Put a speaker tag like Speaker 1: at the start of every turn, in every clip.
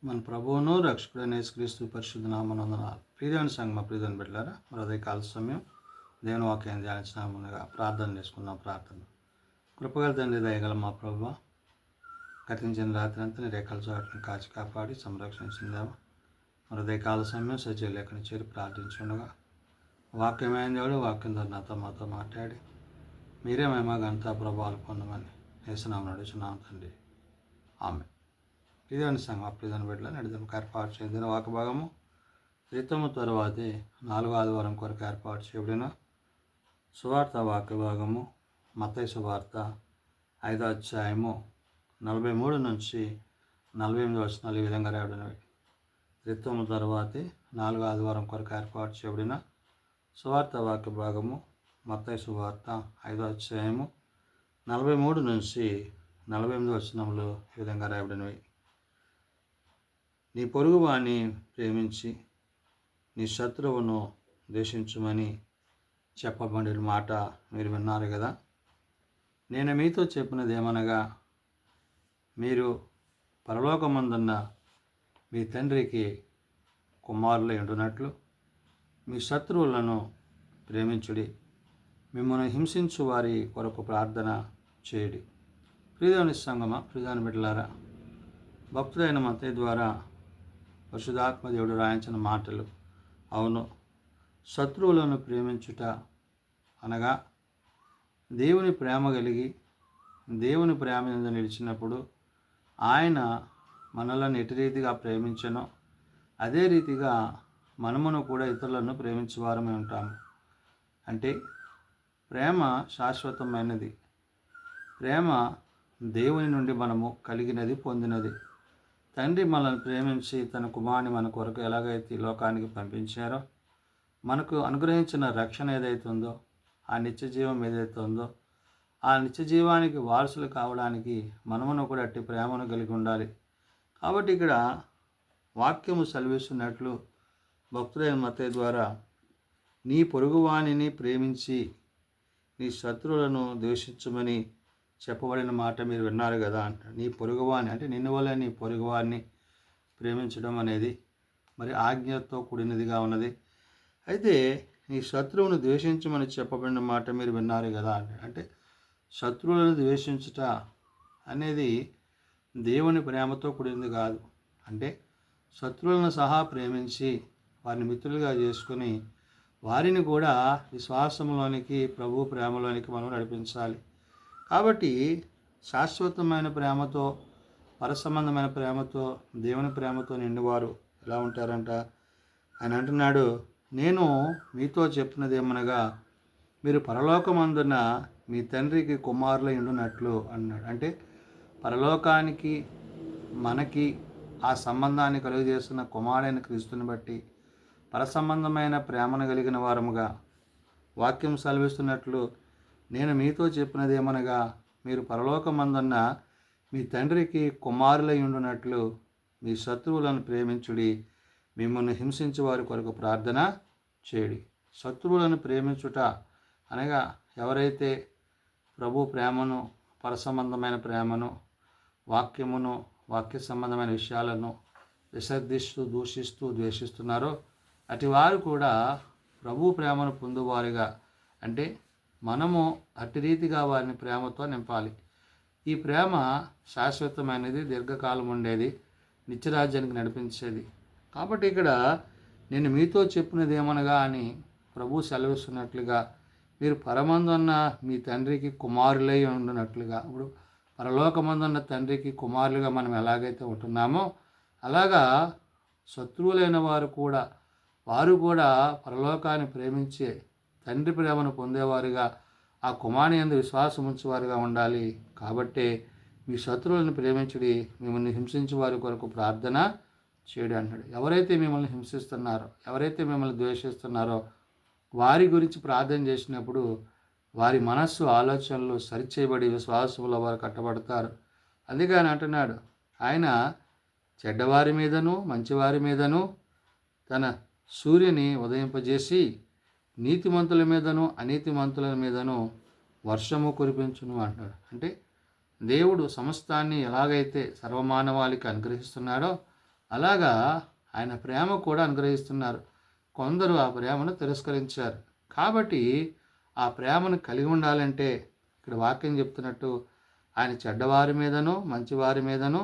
Speaker 1: మన ప్రభువును రక్షకుడైన యేసుక్రీస్తు పరిశుద్ధ నామమునందునాలు. ప్రియదేవుని సంగమా, ప్రియదేవుని బిడ్డలారా, మరి ఉదయకాల సమయం దేవుని వాక్యాన్ని ధ్యానించినాముగా ప్రార్థన చేసుకుందాం. ప్రార్థన. కృపగల తండ్రి, దయగల మా ప్రభువా, గతించిన రాత్రి అంతా నీ రేఖల చోట్లను కాచి కాపాడి సంరక్షించిందాము. మరి ఉదయకాల సమయం సజీవ లేఖని చేరి ప్రార్థించుండగా వాక్యమైన దేవుడు వాక్యం ద్వారా నాతో మాతో మాట్లాడి మీరే మేము గంతా ప్రభావాలు పొందమని యేసునామమున నడుచున్నాం తండ్రి. ఆమె ప్రియదేవుని సంగమా, ప్రియదేవుని బిడ్డల నడిదం ఏర్పాటు చేయబడిన వాక భాగము క్రితము తరువాతే 4వ ఆదివారం కొరకు ఏర్పాటు చేయబడిన సువార్త వాక్య భాగము మత్తయి సువార్త 5వ అధ్యాయము 43 నుంచి 48 వచనాలు ఈ విధంగా రాయబడినవి. క్రితము తరువాతే 4వ ఆదివారం కొరకు ఏర్పాటు చేయబడిన సువార్త వాక్య భాగము మత్తయి సువార్త 5వ అధ్యాయము 43 నుంచి 48 వచనములు ఈ విధంగా రాయబడినవి. నీ పొరుగువాని ప్రేమించి నీ శత్రువును ద్వేషించుమని చెప్పబడిన మాట మీరు విన్నారు కదా. నేను మీతో చెప్పినది ఏమనగా, మీరు పరలోకమందున్న మీ తండ్రికి కుమారులై ఉండునట్లు మీ శత్రువులను ప్రేమించుడి, మిమ్మల్ని హింసించు వారి కొరకు ప్రార్థన చేయుడి. ప్రియదేవుని సంగమా, ప్రియదేవుని బిడ్డలారా, భక్తుడైన మత్తయి ద్వారా పరిశుద్ధాత్మ దేవుడు రాయించిన మాటలు. అవును, శత్రువులను ప్రేమించుట అనగా దేవుని ప్రేమ కలిగి దేవుని ప్రేమ మీద నిలిచినప్పుడు ఆయన మనలను ఎటు రీతిగా ప్రేమించనో అదే రీతిగా మనమును కూడా ఇతరులను ప్రేమించేవారమే ఉంటాము. అంటే ప్రేమ శాశ్వతమైనది. ప్రేమ దేవుని నుండి మనము కలిగినది, పొందినది. తండ్రి మనల్ని ప్రేమించి తన కుమారుని మన కొరకు ఎలాగైతే ఈ లోకానికి పంపించారో, మనకు అనుగ్రహించిన రక్షణ ఏదైతే ఉందో, ఆ నిత్య జీవం ఏదైతే ఉందో, ఆ నిత్య జీవానికి వారసులు కావడానికి మనమును కూడా అట్టి ప్రేమను కలిగి ఉండాలి. కాబట్టి ఇక్కడ వాక్యము సెలవిస్తున్నట్లు భక్తుడైన మత్తయి ద్వారా నీ పొరుగువానిని ప్రేమించి నీ శత్రువులను ద్వేషించమని చెప్పబడిన మాట మీరు విన్నారు కదా అంటారు. నీ పొరుగువాని అంటే నిన్ను వల్ల నీ పొరుగువారిని ప్రేమించడం అనేది మరి ఆజ్ఞతో కూడినదిగా ఉన్నది. అయితే నీ శత్రువును ద్వేషించమని చెప్పబడిన మాట మీరు విన్నారు కదా అంటే శత్రువులను ద్వేషించుట అనేది దేవుని ప్రేమతో కూడినది కాదు. అంటే శత్రువులను సహా ప్రేమించి వారిని మిత్రులుగా చేసుకుని వారిని కూడా విశ్వాసంలోనికి, ప్రభు ప్రేమలోనికి మనం నడిపించాలి. కాబట్టి శాశ్వతమైన ప్రేమతో, పరసంబంధమైన ప్రేమతో, దేవుని ప్రేమతో నిండివారు ఎలా ఉంటారంట? ఆయన అంటున్నాడు, నేను మీతో చెప్పినది ఏమనగా మీరు పరలోకమందున మీ తండ్రికి కుమారులై ఉండునట్లు అన్నాడు. అంటే పరలోకానికి మనకి ఆ సంబంధాన్ని కలుగజేస్తున్న కుమారుడైన క్రీస్తుని బట్టి పరసంబంధమైన ప్రేమను కలిగిన వారముగా వాక్యం సెలవిస్తున్నట్లు, నేను మీతో చెప్పినది ఏమనగా మీరు పరలోకమందున్న మీ తండ్రికి కుమారులై ఉండునట్లు మీ శత్రువులను ప్రేమించుడి, మిమ్మల్ని హింసించే వారి కొరకు ప్రార్థన చేయుడి. శత్రువులను ప్రేమించుట అనగా ఎవరైతే ప్రభు ప్రేమను, పరసంబంధమైన ప్రేమను, వాక్యమును, వాక్య సంబంధమైన విషయాలను విసర్జిస్తూ, దూషిస్తూ, ద్వేషిస్తున్నారో అటు వారు కూడా ప్రభు ప్రేమను పొందువారుగా, అంటే మనము అట్టి రీతిగా వారిని ప్రేమతో నింపాలి. ఈ ప్రేమ శాశ్వతమైనది, దీర్ఘకాలం ఉండేది, నిత్యరాజ్యానికి నడిపించేది. కాబట్టి ఇక్కడ నేను మీతో చెప్పినది ఏమనగా అని ప్రభు సెలవిస్తున్నట్లుగా మీరు పరమందున్న మీ తండ్రికి కుమారులై ఉండునట్లుగా, ఇప్పుడు పరలోకమందున్న తండ్రికి కుమారులుగా మనం ఎలాగైతే ఉంటున్నామో అలాగా శత్రువులైన వారు కూడా పరలోకాన్ని ప్రేమించే తండ్రి ప్రేమను పొందేవారుగా, ఆ కుమారుని యందు విశ్వాసం ఉంచేవారుగా ఉండాలి. కాబట్టే మీ శత్రువులను ప్రేమించుడి, మిమ్మల్ని హింసించే వారి కొరకు ప్రార్థన చేయడం అంటాడు. ఎవరైతే మిమ్మల్ని హింసిస్తున్నారో, ఎవరైతే మిమ్మల్ని ద్వేషిస్తున్నారో వారి గురించి ప్రార్థన చేసినప్పుడు వారి మనస్సు, ఆలోచనలు సరిచేయబడి విశ్వాసంలో వారు కట్టబడతారు. అందుకే ఆయన అంటున్నాడు, ఆయన చెడ్డవారి మీదను మంచివారి మీదను తన సూర్యుని ఉదయింపజేసి నీతిమంతుల మీదను అనీతిమంతుల మీదను వర్షము కురిపించును అంటాడు. అంటే దేవుడు సమస్తాన్ని ఎలాగైతే సర్వమానవాళికి అనుగ్రహిస్తున్నాడో అలాగా ఆయన ప్రేమ కూడా అనుగ్రహిస్తున్నారు. కొందరు ఆ ప్రేమను తిరస్కరించారు. కాబట్టి ఆ ప్రేమను కలిగి ఉండాలంటే ఇక్కడ వాక్యం చెప్తున్నట్టు ఆయన చెడ్డవారి మీదను మంచివారి మీదను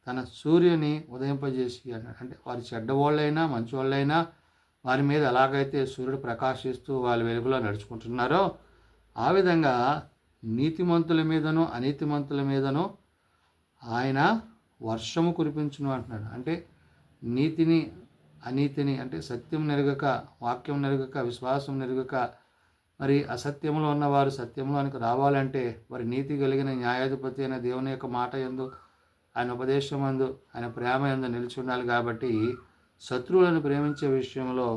Speaker 1: తన సూర్యుని ఉదయింపజేసి అన్నాడు. అంటే వారి చెడ్డవాళ్ళైనా మంచివాళ్ళైనా వారి మీద ఎలాగైతే సూర్యుడు ప్రకాశిస్తూ వాళ్ళ వెలుగులో నడుచుకుంటున్నారో ఆ విధంగా నీతిమంతుల మీదను అనీతిమంతుల మీదను ఆయన వర్షము కురిపించును అంటున్నాడు. అంటే నీతిని అనీతిని అంటే సత్యం నెరగక వాక్యం నెరగక విశ్వాసం నెరగక మరి అసత్యంలో ఉన్నవారు సత్యంలోనికి రావాలంటే వారి నీతి కలిగిన న్యాయాధిపతి అయిన దేవుని యొక్క మాట యందు ఆయన ఉపదేశం యందు ఆయన ప్రేమ యందు నిలిచి ఉండాలి. కాబట్టి శత్రువులను ప్రేమించే విషయంలో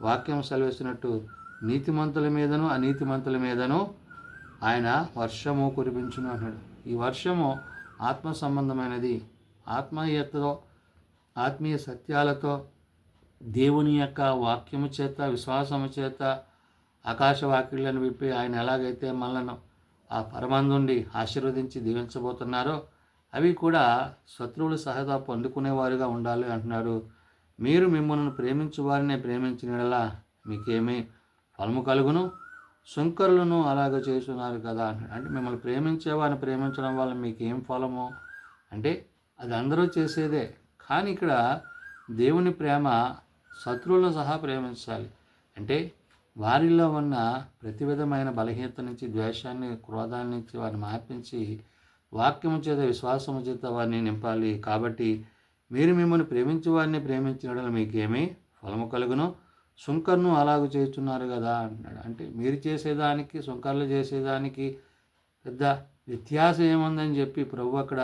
Speaker 1: వాక్యం సెలవిస్తున్నట్టు నీతిమంతుల మీదను అనీతిమంతుల మీదను ఆయన వర్షము కురిపించును అన్నాడు. ఈ వర్షము ఆత్మ సంబంధమైనది. ఆత్మీయతతో ఆత్మీయ సత్యాలతో దేవుని యొక్క వాక్యము చేత విశ్వాసము చేత ఆకాశవాక్యులను విప్పి ఆయన ఎలాగైతే మనలను ఆ పరమందుండి ఆశీర్వదించి దీవించబోతున్నారో అవి కూడా శత్రువులు సహజ పొందుకునేవారుగా ఉండాలి అంటున్నాడు. మీరు మిమ్మల్ని ప్రేమించు వారిని ప్రేమించినలా మీకేమీ ఫలము కలుగును, సుంకరులను అలాగ చేస్తున్నారు కదా అంటున్నాడు. అంటే మిమ్మల్ని ప్రేమించే వారిని ప్రేమించడం వల్ల మీకేం ఫలము అంటే అది అందరూ చేసేదే. కానీ ఇక్కడ దేవుని ప్రేమ శత్రువులను సహా ప్రేమించాలి. అంటే వారిలో ఉన్న ప్రతి విధమైన బలహీనత నుంచి ద్వేషాన్ని క్రోధాన్ని నుంచి వారిని మార్పించి వాక్యము చేత విశ్వాసము చేత వారిని నింపాలి. కాబట్టి మీరు మిమ్మల్ని ప్రేమించే వారిని ప్రేమించిన మీకేమీ ఫలము కలుగును, సుంకర్ను అలాగూ చేస్తున్నారు కదా అంటున్నాడు. అంటే మీరు చేసేదానికి సుంకర్లు చేసేదానికి పెద్ద వ్యత్యాసం ఏముందని చెప్పి ప్రభు అక్కడ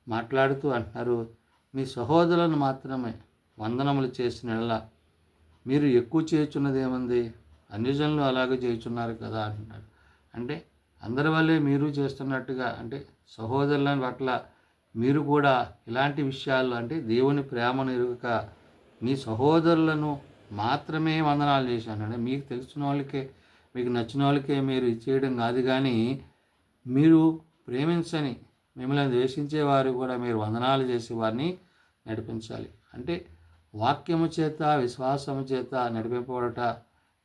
Speaker 1: మాట్లాడుతూ అంటున్నారు. మీ సహోదరులను మాత్రమే వందనములు చేసిన మీరు ఎక్కువ చేయుచున్నది ఏముంది, అన్యజనులు అలాగే చేయుచున్నారు కదా అంటున్నాడు. అంటే అందరి వల్లే మీరు చేస్తున్నట్టుగా అంటే సహోదరుల పట్ల మీరు కూడా ఇలాంటి విషయాల్లో అంటే దేవుని ప్రేమను ఎరుగక మీ సహోదరులను మాత్రమే వందనాలు చేశాను. అంటే మీకు తెలిసిన వాళ్ళకే మీకు నచ్చిన వాళ్ళకే మీరు చేయడం కాదు, కానీ మీరు ప్రేమించని మిమ్మల్ని ద్వేషించే వారు కూడా మీరు వందనాలు చేసి వారిని నడిపించాలి. అంటే వాక్యము చేత విశ్వాసము చేత నడిపింపబడట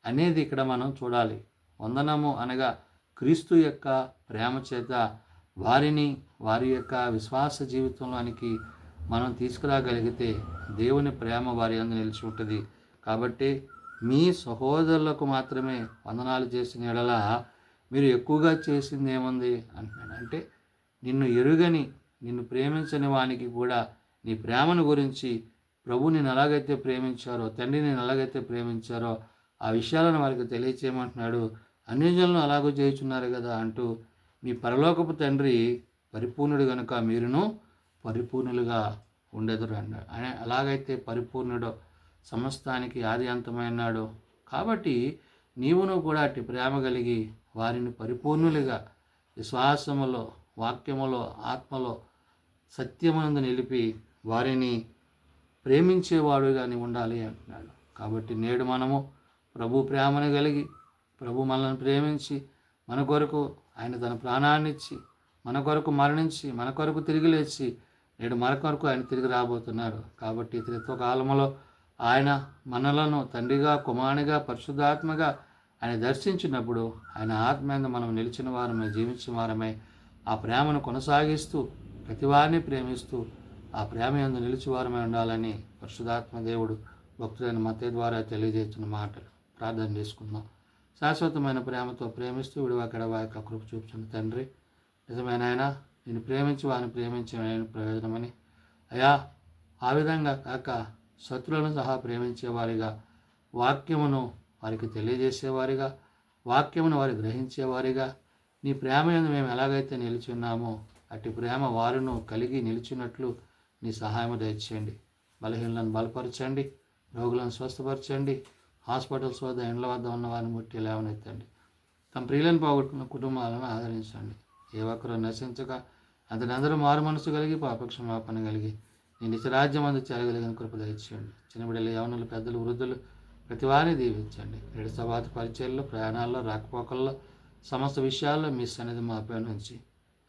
Speaker 1: అనేది ఇక్కడ మనం చూడాలి. వందనము అనగా క్రీస్తు యొక్క ప్రేమ చేత వారిని వారి యొక్క విశ్వాస జీవితంలోనికి మనం తీసుకురాగలిగితే దేవుని ప్రేమ వారి అందు నిలిచి ఉంటుంది. కాబట్టి మీ సహోదరులకు మాత్రమే వందనాలు చేసిన ఎడల మీరు ఎక్కువగా చేసింది ఏముంది అంటున్నాడు. అంటే నిన్ను ఎరుగని నిన్ను ప్రేమించని వానికి కూడా నీ ప్రేమను గురించి ప్రభు నేను ఎలాగైతే ప్రేమించారో తండ్రి నేను ఎలాగైతే ప్రేమించారో ఆ విషయాలను వారికి తెలియచేయమంటున్నాడు. అన్యజనులను అలాగూ చేయుచున్నారు కదా అంటూ మీ పరలోకపు తండ్రి పరిపూర్ణుడు కనుక మీరును పరిపూర్ణులుగా ఉండెదురు అన్నాడు. ఆయన ఎలాగైతే పరిపూర్ణుడో సమస్తానికి ఆది అంతమైనాడు కాబట్టి నీవును కూడా అట్టి ప్రేమ కలిగి వారిని పరిపూర్ణులుగా విశ్వాసములో వాక్యములో ఆత్మలో సత్యమునందు నిలిపి వారిని ప్రేమించేవాడుగా నీ ఉండాలి అంటున్నాడు. కాబట్టి నేడు మనము ప్రభు ప్రేమను కలిగి ప్రభు మనల్ని ప్రేమించి మన కొరకు ఆయన తన ప్రాణాన్ని ఇచ్చి మన కొరకు మరణించి మన కొరకు తిరిగి లేచి నేడు మన కొరకు ఆయన తిరిగి రాబోతున్నాడు. కాబట్టి త్రిత్వ కాలములో ఆయన మనలను తండ్రిగా కుమారునిగా పరిశుద్ధాత్మగా ఆయన దర్శించినప్పుడు ఆయన ఆత్మ మీద మనం నిలిచిన వారమే జీవించిన వారమే ఆ ప్రేమను కొనసాగిస్తూ ప్రతివారిని ప్రేమిస్తూ ఆ ప్రేమ యందు నిలిచివారమై ఉండాలని పరిశుద్ధాత్మ దేవుడు భక్తులైన మత్తయి ద్వారా తెలియజేస్తున్న మాటలు ప్రార్థన చేసుకుందాం. శాశ్వతమైన ప్రేమతో ప్రేమిస్తూ విడివకడవా యొక్క కృప చూపుతున్న తండ్రి, నిజమైన ఆయన నేను ప్రేమించి వారిని ప్రేమించిన ప్రయోజనమని అయా ఆ విధంగా కాక శత్రువులను సహా ప్రేమించేవారిగా వాక్యమును వారికి తెలియజేసేవారిగా వాక్యమును వారు గ్రహించేవారిగా నీ ప్రేమ యందు మేము ఎలాగైతే నిలిచి ఉన్నామో అట్టి ప్రేమ వారును కలిగి నిలిచినట్లు నీ సహాయం దయచేయండి. బలహీనలను బలపరచండి, రోగులను స్వస్థపరచండి, హాస్పిటల్స్ వద్ద ఇండ్ల వద్ద ఉన్న వారిని ముట్టి లేవనెత్తండి. తమ ప్రియులను పోగొట్టుకున్న కుటుంబాలను ఆదరించండి. ఏ ఒక్కరూ నశించక అందరూ మారు మనసు కలిగి పాపక్షమాపణ కలిగి నీ నిత్యరాజ్యం అందు చేరగలిగిన కృప దయచేయండి. చిన్నబిడ్డలు యవనులు పెద్దలు వృద్ధులు ప్రతి వారిని దీవించండి. ఏడు సభాత పరిచయాల్లో ప్రయాణాల్లో రాకపోకల్లో సమస్త విషయాల్లో మీ సన్నిధి మాపై నుంచి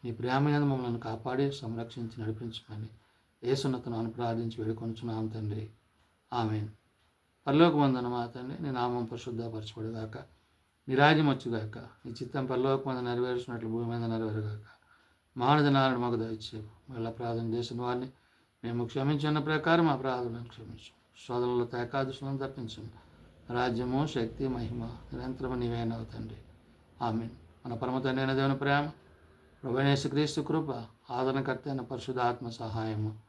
Speaker 1: నీ ప్రేమ మమ్మల్ని కాపాడి సంరక్షించి నడిపించమని యేసునతను ప్రార్థించి వేడుకొనుచున్నాం తండ్రి. ఆమేన్. పరలోకమందున్న మా తండ్రి, నీ నామం పరిశుద్ధపరచబడుగాక, నీ రాజ్యం వచ్చుగాక, నీ చిత్తం పరలోకమందు నెరవేర్చినట్లు భూమి మీద నెరవేరుగాక. మానదినాలను మాకు దయచేయు. మళ్ళీ ప్రార్థన చేసిన వారిని మేము క్షమించిన ప్రకారం మా ప్రార్థనను క్షమించు. సోదరులతో ఏకాదశులను తప్పించము. రాజ్యము, శక్తి, మహిమ నిరంతరము నీవేనవు తండ్రి. ఆమేన్. మన పరమ తండ్రి అయిన దేవుని ప్రేమ, ప్రభువైన యేసుక్రీస్తు కృప, ఆదరణకర్త అయిన పరిశుద్ధ ఆత్మ సహాయము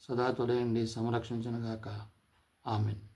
Speaker 1: సదా తోడేయండి సంరక్షించునుగాక. ఆమేన్.